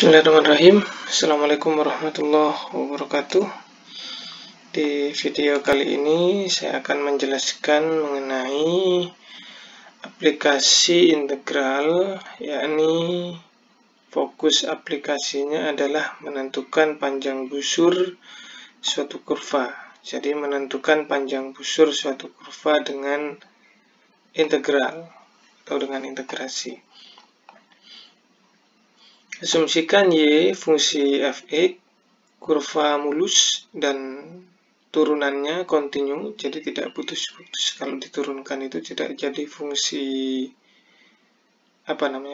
Bismillahirrahmanirrahim. Assalamualaikum warahmatullahi wabarakatuh. Di video kali ini saya akan menjelaskan mengenai aplikasi integral, yakni fokus aplikasinya adalah menentukan panjang busur suatu kurva. Jadi menentukan panjang busur suatu kurva dengan integral atau dengan integrasi. Asumsikan Y fungsi fx, kurva mulus dan turunannya kontinu, jadi tidak putus-putus. Kalau diturunkan itu tidak jadi fungsi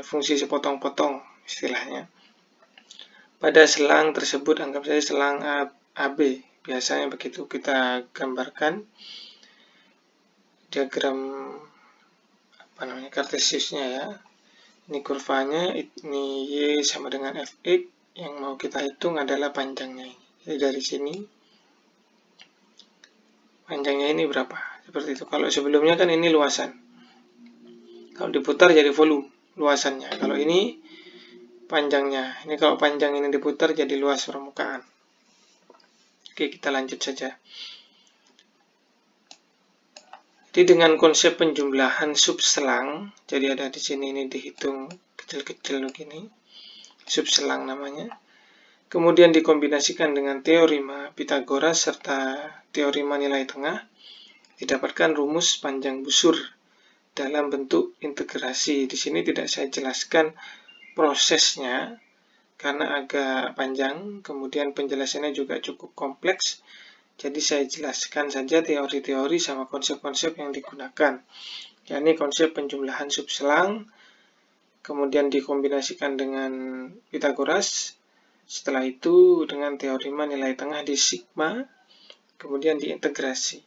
fungsi sepotong-potong istilahnya. Pada selang tersebut, anggap saja selang AB, biasanya begitu kita gambarkan diagram kartesiusnya ya. Ini kurvanya, ini Y sama dengan fx, yang mau kita hitung adalah panjangnya ini. Jadi dari sini, panjangnya ini berapa? Seperti itu. Kalau sebelumnya kan ini luasan. Kalau diputar jadi volume, luasannya. Kalau ini panjangnya. Ini kalau panjang ini diputar jadi luas permukaan. Oke, kita lanjut saja. Jadi dengan konsep penjumlahan subselang, jadi ada di sini ini dihitung kecil-kecil begini, subselang namanya. Kemudian dikombinasikan dengan teorema Pythagoras serta teorema nilai tengah, didapatkan rumus panjang busur dalam bentuk integrasi. Di sini tidak saya jelaskan prosesnya karena agak panjang, kemudian penjelasannya juga cukup kompleks. Jadi saya jelaskan saja teori-teori sama konsep-konsep yang digunakan. Yakni konsep penjumlahan subselang, kemudian dikombinasikan dengan Pythagoras, setelah itu dengan teorema nilai tengah di sigma, kemudian diintegrasi.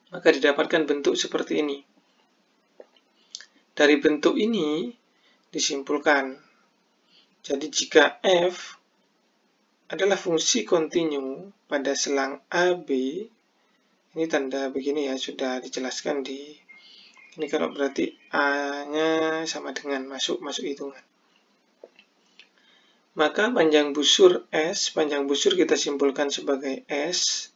Maka didapatkan bentuk seperti ini. Dari bentuk ini disimpulkan, jadi jika f adalah fungsi kontinu pada selang AB, ini tanda begini ya, sudah dijelaskan di ini. Kalau berarti A-nya sama dengan masuk hitungan. Maka panjang busur S, panjang busur kita simpulkan sebagai S,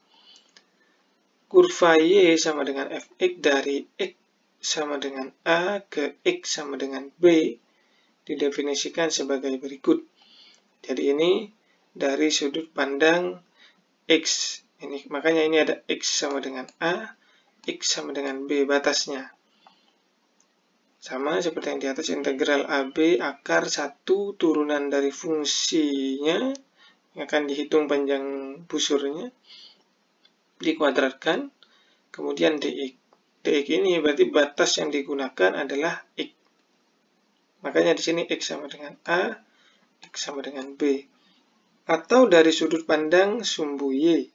kurva Y sama dengan fx dari X sama dengan A ke X sama dengan B, didefinisikan sebagai berikut. Jadi ini dari sudut pandang X. Ini, makanya ini ada X sama dengan A, X sama dengan B, batasnya. Sama seperti yang di atas, integral AB akar 1 turunan dari fungsinya, yang akan dihitung panjang busurnya, dikuadratkan, kemudian dx. Dx ini berarti batas yang digunakan adalah X. Makanya di sini X sama dengan A, X sama dengan B. Atau dari sudut pandang sumbu Y,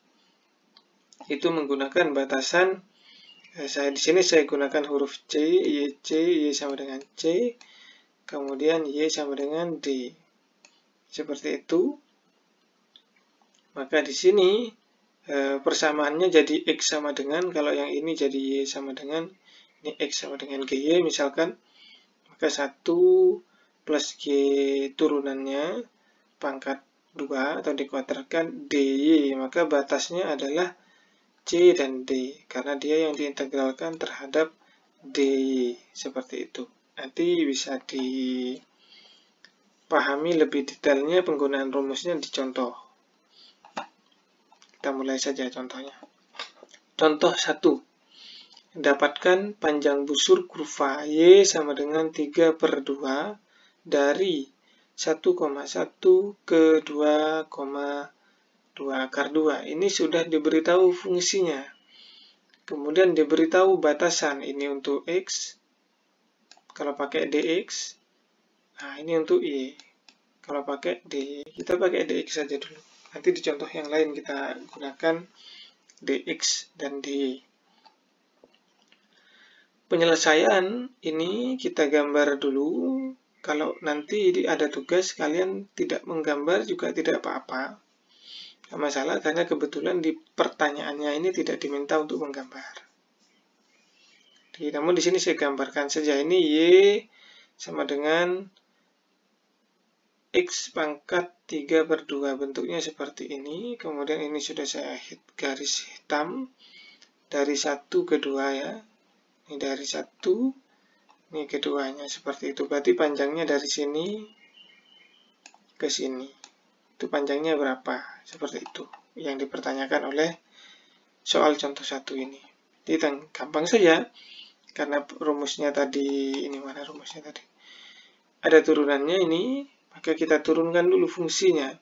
itu menggunakan batasan, di sini saya gunakan huruf C, Y sama dengan C, kemudian Y sama dengan D. Seperti itu. Maka di sini persamaannya jadi X sama dengan, kalau yang ini jadi Y sama dengan, ini X sama dengan GY misalkan, maka 1 plus G turunannya pangkat 2 atau dikuadratkan dy, maka batasnya adalah C dan D karena dia yang diintegralkan terhadap dy, seperti itu. Nanti bisa dipahami lebih detailnya penggunaan rumusnya di contoh. Kita mulai saja contohnya. Contoh 1. Dapatkan panjang busur kurva Y sama dengan 3/2 dari 1,1 ke 2,2 akar 2. Ini sudah diberitahu fungsinya. Kemudian diberitahu batasan. Ini untuk X. Kalau pakai dx. Nah, ini untuk Y. Kalau pakai dy. Kita pakai dx saja dulu. Nanti di contoh yang lain kita gunakan dx dan dy. Penyelesaian ini kita gambar dulu. Kalau nanti ada tugas, kalian tidak menggambar juga tidak apa-apa. Tidak masalah, karena kebetulan di pertanyaannya ini tidak diminta untuk menggambar. Namun di sini saya gambarkan saja. Ini Y sama dengan X pangkat 3 per 2. Bentuknya seperti ini. Kemudian ini sudah saya garis hitam. Dari 1 ke 2 ya. Ini dari 1, ini keduanya seperti itu. Berarti panjangnya dari sini ke sini. Itu panjangnya berapa? Seperti itu. Yang dipertanyakan oleh soal contoh 1 ini. Jadi gampang saja. Karena rumusnya tadi, ini mana rumusnya tadi? Ada turunannya ini, maka kita turunkan dulu fungsinya.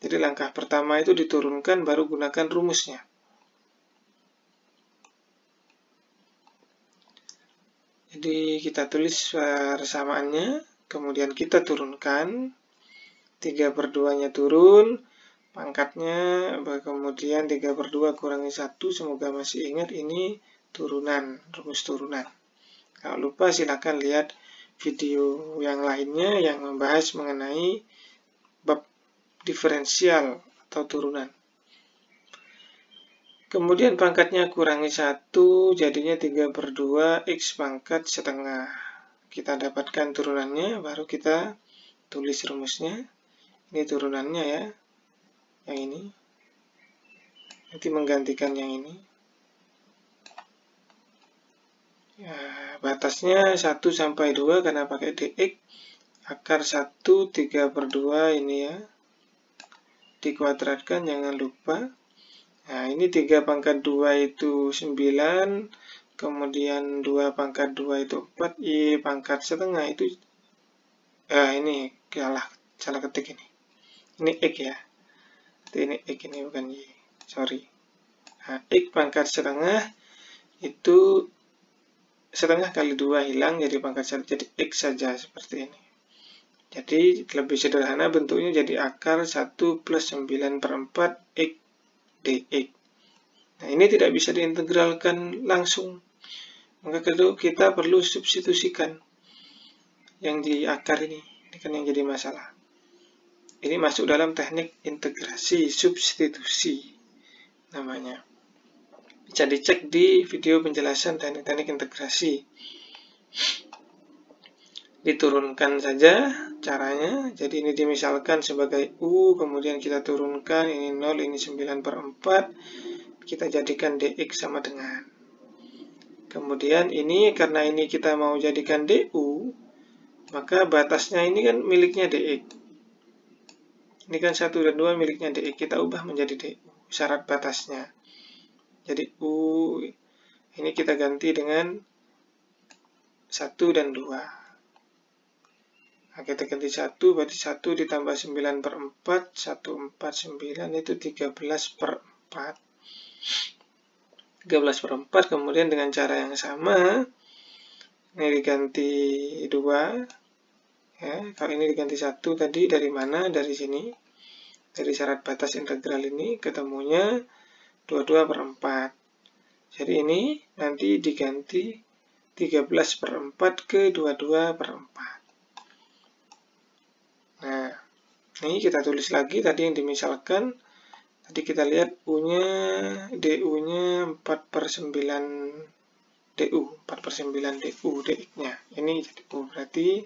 Jadi langkah pertama itu diturunkan, baru gunakan rumusnya. Jadi kita tulis persamaannya, kemudian kita turunkan, 3 per 2-nya turun, pangkatnya, kemudian 3 per 2 kurangi 1, semoga masih ingat ini turunan, rumus turunan. Kalau lupa silakan lihat video yang lainnya yang membahas mengenai bab diferensial atau turunan. Kemudian pangkatnya kurangi 1, jadinya 3 per 2 X pangkat setengah. Kita dapatkan turunannya, baru kita tulis rumusnya. Ini turunannya ya, yang ini. Nanti menggantikan yang ini. Ya, batasnya 1 sampai 2 karena pakai dx. Akar 1, 3 per 2 ini ya. Dikuadratkan, jangan lupa. Nah, ini 3 pangkat 2 itu 9, kemudian 2 pangkat 2 itu 4, I pangkat setengah itu, ini salah ketik ini. Ini X ya. Ini X ini bukan Y, sorry. Nah, X pangkat setengah itu setengah kali 2 hilang, jadi pangkat 1, jadi X saja seperti ini. Jadi lebih sederhana bentuknya jadi akar 1 plus 9 per 4 X dx. Nah, ini tidak bisa diintegralkan langsung. Maka kita perlu substitusikan yang di akar ini. Ini kan yang jadi masalah. Ini masuk dalam teknik integrasi substitusi namanya. Bisa dicek di video penjelasan teknik-teknik integrasi. Diturunkan saja caranya. Jadi ini dimisalkan sebagai U, kemudian kita turunkan, ini 0, ini 9 per 4. Kita jadikan dx sama dengan. Kemudian ini, karena ini kita mau jadikan du, maka batasnya ini kan miliknya dx. Ini kan 1 dan 2 miliknya dx, kita ubah menjadi du, syarat batasnya. Jadi U, ini kita ganti dengan 1 dan 2. Nah, kita ganti 1, berarti 1 ditambah 9 per 4, 149 itu 13 per 4. 13 per 4, kemudian dengan cara yang sama, ini diganti 2, ya, kalau ini diganti 1 tadi, dari mana? Dari sini, dari syarat batas integral ini, ketemunya 22 per 4. Jadi ini nanti diganti 13 per 4 ke 22 per 4. Nah, ini kita tulis lagi tadi yang dimisalkan. Tadi kita lihat U-nya, DU-nya 4 per 9 DU, 4 per 9 DU, DX-nya. Ini jadi U, berarti,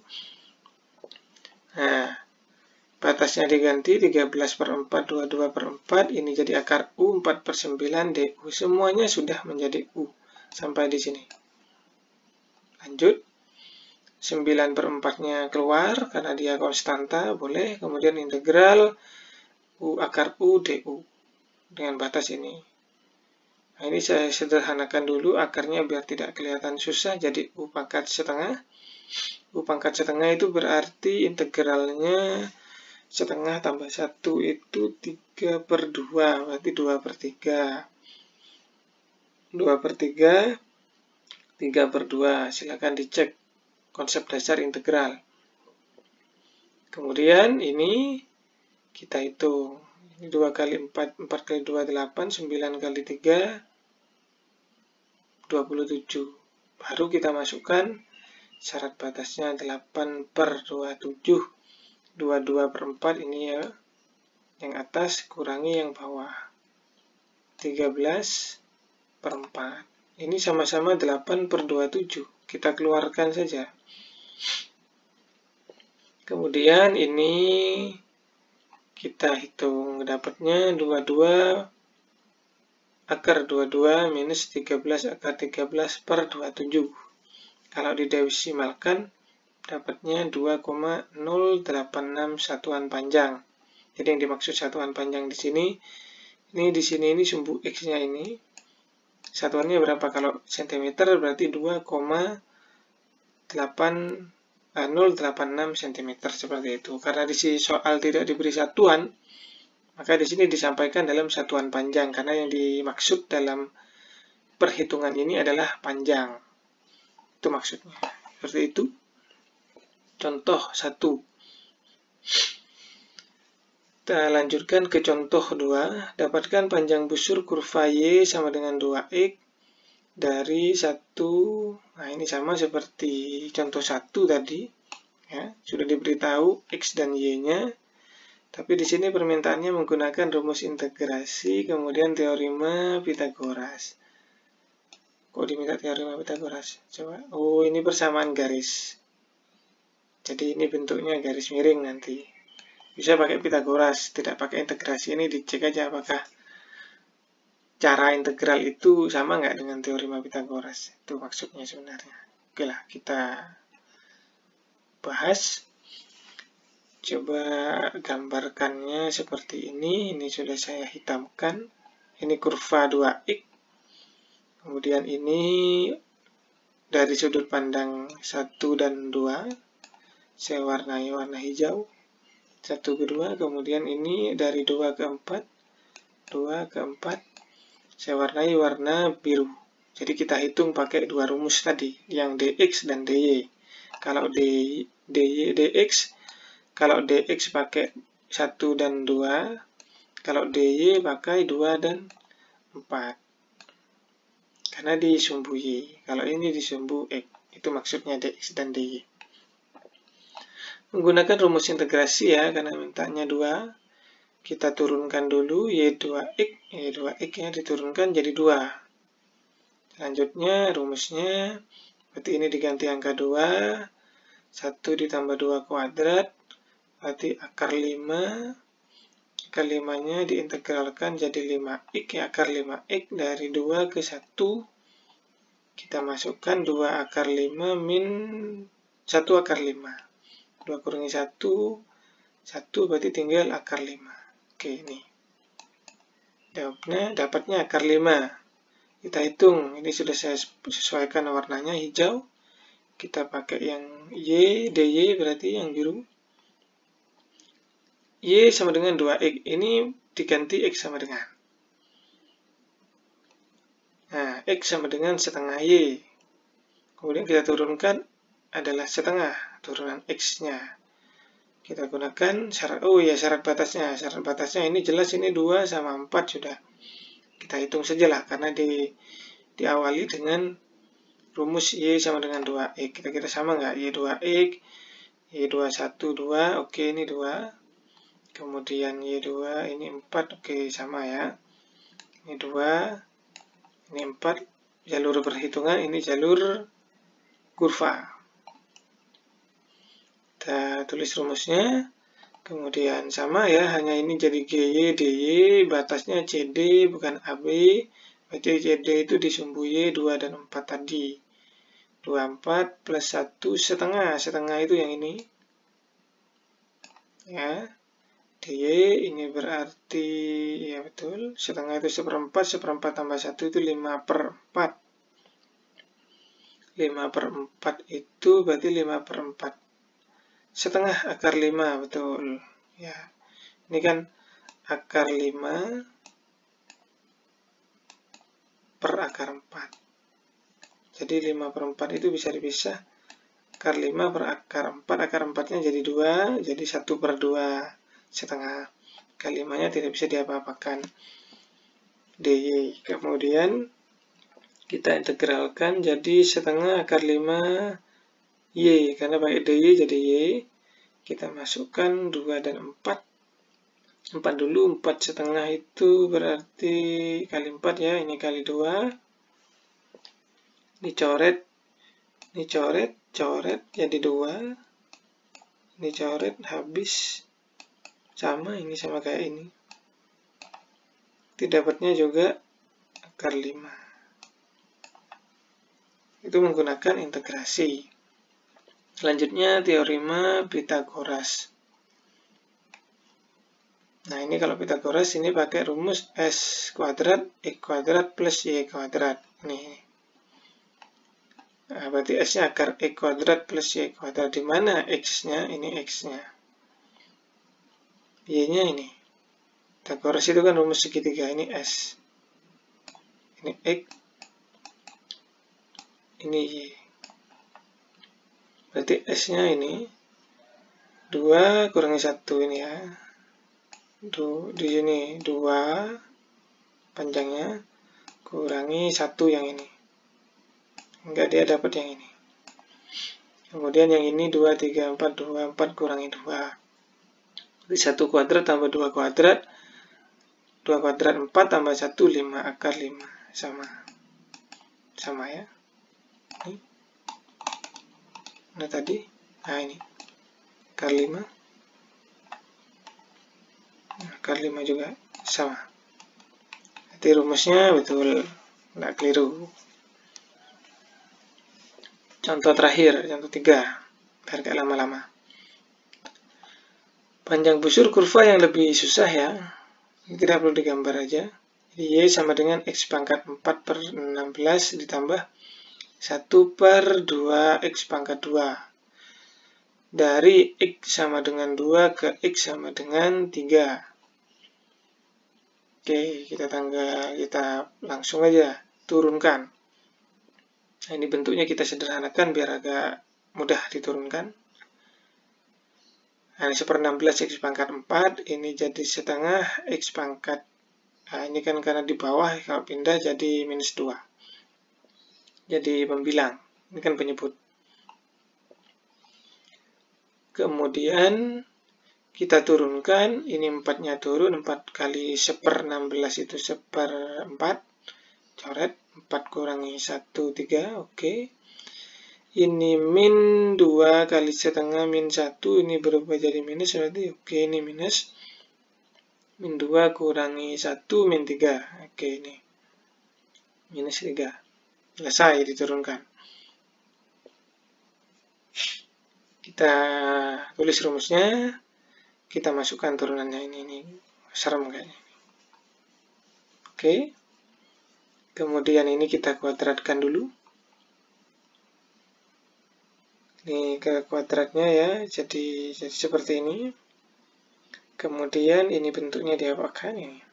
nah, batasnya diganti 13 per 4, 22 per 4, ini jadi akar U, 4 per 9 DU. Semuanya sudah menjadi U, sampai di sini. Lanjut. 9 per 4-nya keluar, karena dia konstanta, boleh. Kemudian integral U akar U DU, dengan batas ini. Nah, ini saya sederhanakan dulu akarnya biar tidak kelihatan susah, jadi U pangkat setengah. U pangkat setengah itu berarti integralnya setengah tambah 1 itu 3 per 2, berarti 2 per 3. 2 per 3, 3 per 2, silakan dicek konsep dasar integral. Kemudian ini kita hitung. Ini 2 kali 4, 4 kali 2, 8, 9 kali 3, 27. Baru kita masukkan syarat batasnya 8 per 27. 22 per 4 ini ya, yang atas kurangi yang bawah. 13 per 4. Ini sama-sama 8 per 27. Kita keluarkan saja. Kemudian ini kita hitung dapatnya 22 akar 22 minus 13 akar 13 per 27. Kalau didesimalkan dapatnya 2,086 satuan panjang. Jadi yang dimaksud satuan panjang di sini ini sumbu X-nya ini. Satuannya berapa? Kalau cm berarti 086 cm seperti itu. Karena di sini soal tidak diberi satuan, maka di sini disampaikan dalam satuan panjang karena yang dimaksud dalam perhitungan ini adalah panjang. Itu maksudnya. Seperti itu. Contoh 1. Kita lanjutkan ke contoh 2. Dapatkan panjang busur kurva Y sama dengan 2X dari 1. Nah, ini sama seperti contoh 1 tadi. Ya, sudah diberitahu X dan Y-nya. Tapi di sini permintaannya menggunakan rumus integrasi, kemudian teorema Pythagoras. Kok diminta teorema Pythagoras? Coba. Oh, ini persamaan garis. Jadi ini bentuknya garis miring nanti. Bisa pakai Pythagoras, tidak pakai integrasi. Ini dicek aja apakah cara integral itu sama nggak dengan teorema Pythagoras. Itu maksudnya sebenarnya. Oke lah, kita bahas. Coba gambarkannya seperti ini. Ini sudah saya hitamkan. Ini kurva 2X. Kemudian ini dari sudut pandang 1 dan 2. Saya warnai warna hijau. 1 ke 2. Kemudian ini dari 2 ke 4. 2 ke 4. Saya warnai warna biru. Jadi kita hitung pakai dua rumus tadi. Yang dx dan dy. Kalau dx pakai 1 dan 2. Kalau dy pakai 2 dan 4. Karena di sumbu y. Kalau ini di sumbu x. Itu maksudnya dx dan dy. Menggunakan rumus integrasi ya, karena mintanya 2. Kita turunkan dulu y2x. Y2x-nya diturunkan jadi 2. Selanjutnya rumusnya, berarti ini diganti angka 2. 1 ditambah 2 kuadrat. Berarti akar 5. Akar 5-nya diintegralkan jadi 5x. Ya, akar 5x dari 2 ke 1. Kita masukkan 2 akar 5 min 1 akar 5. 2 kurangi 1. 1 berarti tinggal akar 5. Oke, ini. Jawabnya, dapatnya akar 5. Kita hitung. Ini sudah saya sesuaikan warnanya hijau. Kita pakai yang Y, dy berarti yang biru. Y sama dengan 2x. Ini diganti X sama dengan. Nah, X sama dengan setengah Y. Kemudian kita turunkan adalah setengah turunan X-nya. Kita gunakan syarat, syarat batasnya. Syarat batasnya ini jelas ini 2 sama 4 sudah. Kita hitung sajalah karena diawali dengan rumus Y sama dengan 2X. Kira-kira sama nggak? Y 2X, Y 2, 1, 2, oke ini 2. Kemudian Y 2, ini 4, oke sama ya. Ini 2, ini 4. Jalur perhitungan, ini jalur kurva. Kita tulis rumusnya, kemudian sama ya, hanya ini jadi GY, DY, batasnya CD bukan AB, berarti CD itu di sumbu Y 2 dan 4 tadi. 24 plus 1 setengah, setengah itu yang ini. Ya, DY ini berarti, ya betul, setengah itu seperempat, seperempat tambah 1 itu 5/4. 5/4 itu berarti 5/4. Setengah akar 5, betul. Ya, ini kan akar 5 per akar 4. Jadi 5/4 itu bisa dipisah. Akar 5 per akar 4. Akar 4-nya jadi 2, jadi 1/2 setengah. Akar 5-nya tidak bisa diapa-apakan. dy. Kemudian kita integralkan jadi setengah akar 5 Y, karena pakai dy jadi Y. Kita masukkan 2 dan 4. 4 dulu, 4 setengah itu berarti kali 4 ya, ini kali 2. Ini coret, coret, jadi 2. Ini coret, habis. Sama, ini sama kayak ini. Dapatnya juga akar 5. Itu menggunakan integrasi. Selanjutnya teorema Pythagoras. Nah, ini kalau Pythagoras ini pakai rumus S kuadrat X kuadrat plus Y kuadrat. Nih. Nah, berarti S-nya akar X kuadrat plus Y kuadrat. Di mana X-nya? Ini X-nya. Y-nya ini. Pythagoras itu kan rumus segitiga. Ini S. Ini X. Ini Y. Berarti S-nya ini 2 kurangi 1 ini ya. Di sini 2 panjangnya kurangi 1 yang ini. Enggak, dia dapat yang ini. Kemudian yang ini 2, 3, 4, 2, 4 kurangi 2. Jadi 1 kuadrat tambah 2 kuadrat. 2 kuadrat 4 tambah 1, 5. Akar 5. Sama ya. Ini. Nah tadi. Nah ini. Akar 5. Akar 5 juga sama. Jadi rumusnya betul. Nggak keliru. Contoh terakhir, contoh 3, biar gak lama-lama. Panjang busur kurva yang lebih susah ya. Ini tidak perlu digambar aja. Jadi Y sama dengan X pangkat 4 per 16 ditambah 1 per 2 X pangkat 2. Dari X sama dengan 2 ke X sama dengan 3. Oke, kita langsung aja turunkan. Nah, ini bentuknya kita sederhanakan biar agak mudah diturunkan. Nah, ini 1/16 X pangkat 4, ini jadi setengah X pangkat. Nah, ini kan karena di bawah, kalau pindah jadi minus 2. Jadi pembilang, ini kan penyebut. Kemudian kita turunkan, ini 4-nya turun, 4 kali 1/16 itu 1/4. Coret, 4 kurangi 1, 3, oke. Ini min 2 kali setengah min 1, ini berubah jadi minus, berarti oke, ini minus. Min 2 kurangi 1, min 3, oke ini. Minus 3. Selesai diturunkan. Kita tulis rumusnya, kita masukkan turunannya ini serem kayaknya. Oke. Kemudian ini kita kuadratkan dulu. Ini ke kuadratnya ya, jadi seperti ini. Kemudian ini bentuknya diapakan ini.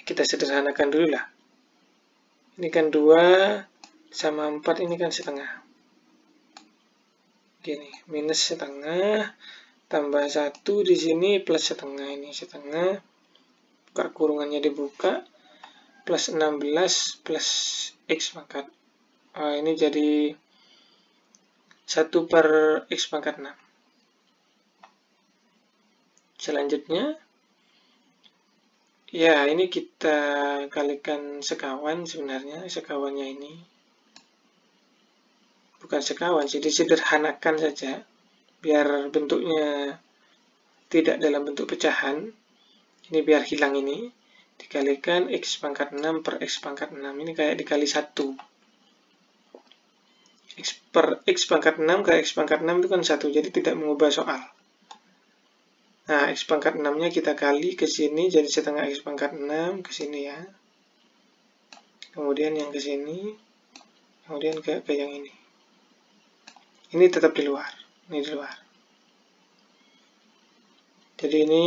Kita sederhanakan dulu lah. Ini kan 2 sama 4, ini kan setengah. Gini, minus setengah tambah 1 di sini plus setengah, ini setengah. Buka kurungannya dibuka. Plus 16 plus X pangkat. Ini jadi 1 per X pangkat 6. Selanjutnya, ya ini kita kalikan sekawan sebenarnya, sekawannya ini. Bukan sekawan, jadi sederhanakan saja, biar bentuknya tidak dalam bentuk pecahan. Ini biar hilang ini. Dikalikan X pangkat 6 per X pangkat 6. Ini kayak dikali 1. X per X pangkat 6 ke X pangkat 6 itu kan 1. Jadi tidak mengubah soal. Nah, X pangkat 6-nya kita kali ke sini. Jadi setengah X pangkat 6 ke sini ya. Kemudian yang ke sini. Kemudian ke yang ini. Ini tetap di luar. Ini di luar. Jadi ini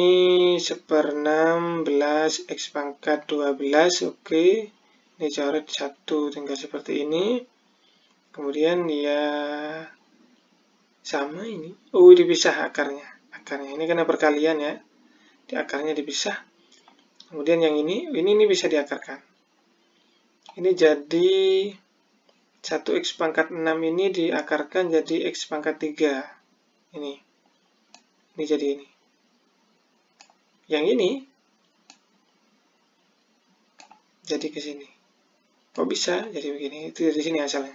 1/16 X pangkat 12, oke. Ini coret 1, tinggal seperti ini. Kemudian ya sama ini. Oh, dipisah akarnya. Akarnya ini karena perkalian ya. Di akarnya dipisah. Kemudian yang ini bisa diakarkan. Ini jadi 1 X pangkat 6 ini diakarkan jadi X pangkat 3. Ini jadi ini. Yang ini jadi ke sini. Kok bisa jadi begini? Itu dari sini asalnya.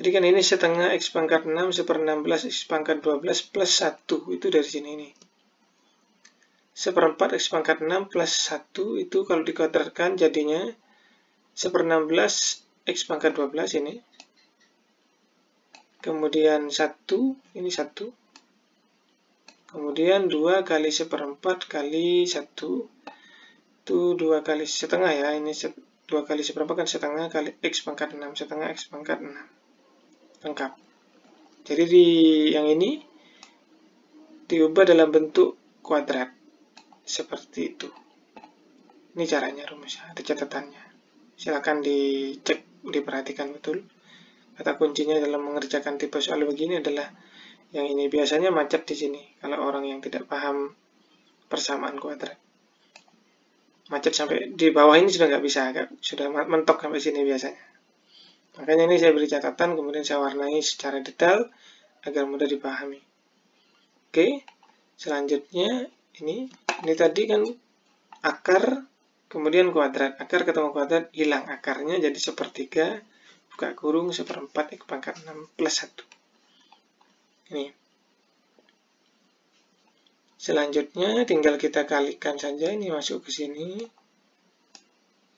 Jadi kan ini setengah X pangkat 6 1/16 X pangkat 12 plus 1. Itu dari sini nih. 1/4 X pangkat 6 plus 1 itu kalau dikuadratkan jadinya 1/16 X pangkat 12 ini. Kemudian 1, ini 1. Kemudian 2 kali 1/4 kali 1. Itu 2 kali setengah ya. Ini 2 kali 1/4 kan setengah kali X pangkat 6. Setengah X pangkat 6. Lengkap. Jadi di yang ini diubah dalam bentuk kuadrat. Seperti itu. Ini caranya rumusnya. Ada catatannya. Silakan dicek, diperhatikan betul. Kata kuncinya dalam mengerjakan tipe soal begini adalah yang ini. Biasanya macet di sini kalau orang yang tidak paham persamaan kuadrat. Macet sampai di bawah ini sudah nggak bisa, sudah mentok sampai sini biasanya. Makanya ini saya beri catatan, kemudian saya warnai secara detail agar mudah dipahami. Oke, selanjutnya ini tadi kan akar, kemudian kuadrat. Akar ketemu kuadrat, hilang akarnya jadi sepertiga, buka kurung 1/4 X pangkat 6 plus 1. Ini. Selanjutnya tinggal kita kalikan saja, ini masuk ke sini.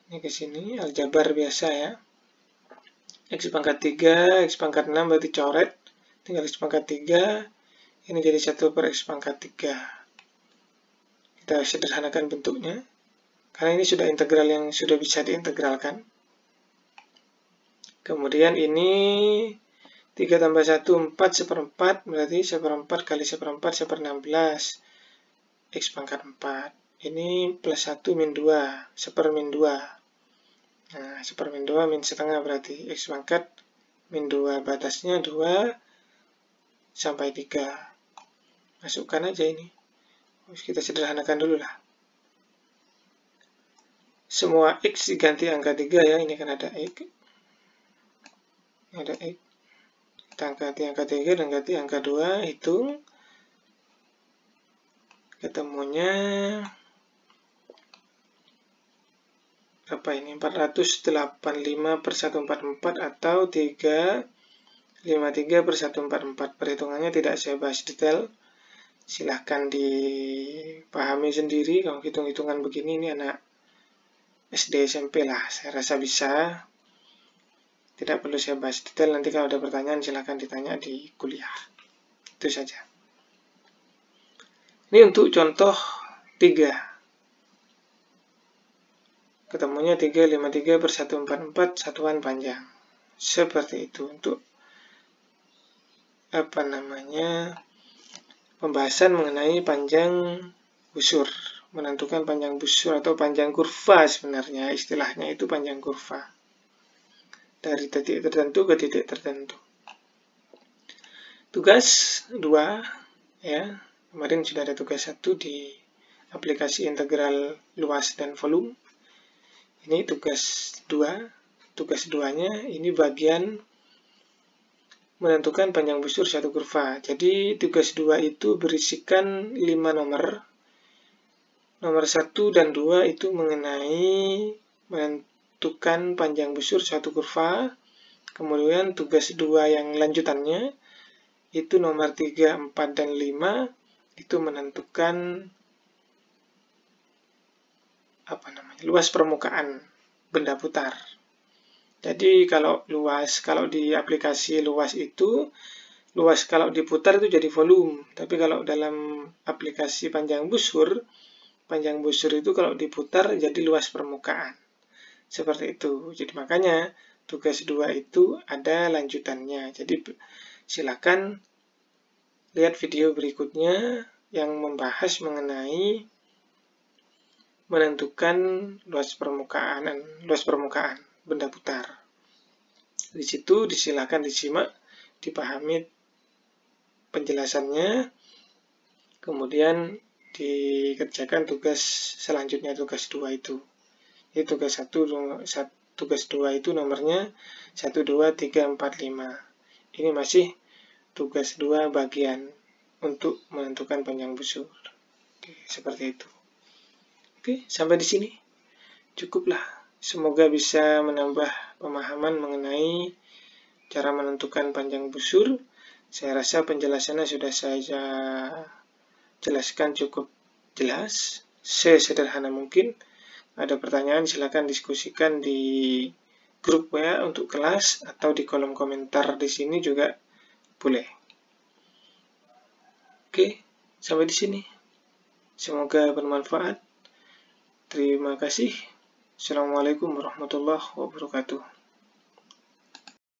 Ini ke sini, aljabar biasa ya. X pangkat 3, X pangkat 6 berarti coret. Tinggal X pangkat 3, ini jadi 1/X pangkat 3. Kita sederhanakan bentuknya. Karena ini sudah integral yang sudah bisa diintegralkan. Kemudian ini 3 tambah 1, 4, 1/4, berarti 1/4 kali 1/4, 1/16, X pangkat 4. Ini plus 1 min 2, 1/min 2. Nah, 1/min 2 min setengah berarti X pangkat min 2. Batasnya 2 sampai 3. Masukkan aja ini. Kita sederhanakan dulu lah. Semua X diganti angka 3 ya, ini kan ada X. Ada X. Kita ganti angka 3 dan ganti angka 2, hitung. Ketemunya berapa ini? 485/144 atau 353/144. Perhitungannya tidak saya bahas detail. Silahkan dipahami sendiri. Kalau hitung-hitungan begini, ini anak SD SMP lah, saya rasa bisa. Tidak perlu saya bahas detail, nanti kalau ada pertanyaan silahkan ditanya di kuliah. Itu saja. Ini untuk contoh 3. Ketemunya 353/144 satuan panjang. Seperti itu untuk pembahasan mengenai panjang busur. Menentukan panjang busur atau panjang kurva sebenarnya, istilahnya itu panjang kurva. Dari titik tertentu ke titik tertentu. Tugas 2 ya. Kemarin sudah ada tugas 1 di aplikasi integral luas dan volume. Ini tugas 2. Tugas 2-nya ini bagian menentukan panjang busur suatu kurva. Jadi tugas 2 itu berisikan 5 nomor. Nomor 1 dan 2 itu mengenai menentukan panjang busur suatu kurva. Kemudian tugas 2 yang lanjutannya itu nomor 3, 4, dan 5 itu menentukan luas permukaan benda putar. Jadi kalau di aplikasi luas itu, luas kalau diputar itu jadi volume. Tapi kalau dalam aplikasi panjang busur itu kalau diputar jadi luas permukaan. Seperti itu. Jadi makanya tugas 2 itu ada lanjutannya. Jadi silakan lihat video berikutnya yang membahas mengenai menentukan luas permukaan benda putar. Di situ silakan disimak, dipahami penjelasannya, kemudian dikerjakan tugas selanjutnya, tugas 2 itu. Jadi tugas 2 itu nomornya 1, 2, 3, 4, 5. Ini masih tugas 2 bagian untuk menentukan panjang busur. Oke, seperti itu. Oke, sampai di sini. Cukuplah. Semoga bisa menambah pemahaman mengenai cara menentukan panjang busur. Saya rasa penjelasannya sudah saya jelaskan cukup jelas, sesederhana mungkin. Ada pertanyaan silakan diskusikan di grup WA untuk kelas atau di kolom komentar di sini juga boleh. Oke, sampai di sini. Semoga bermanfaat. Terima kasih. Assalamualaikum warahmatullahi wabarakatuh.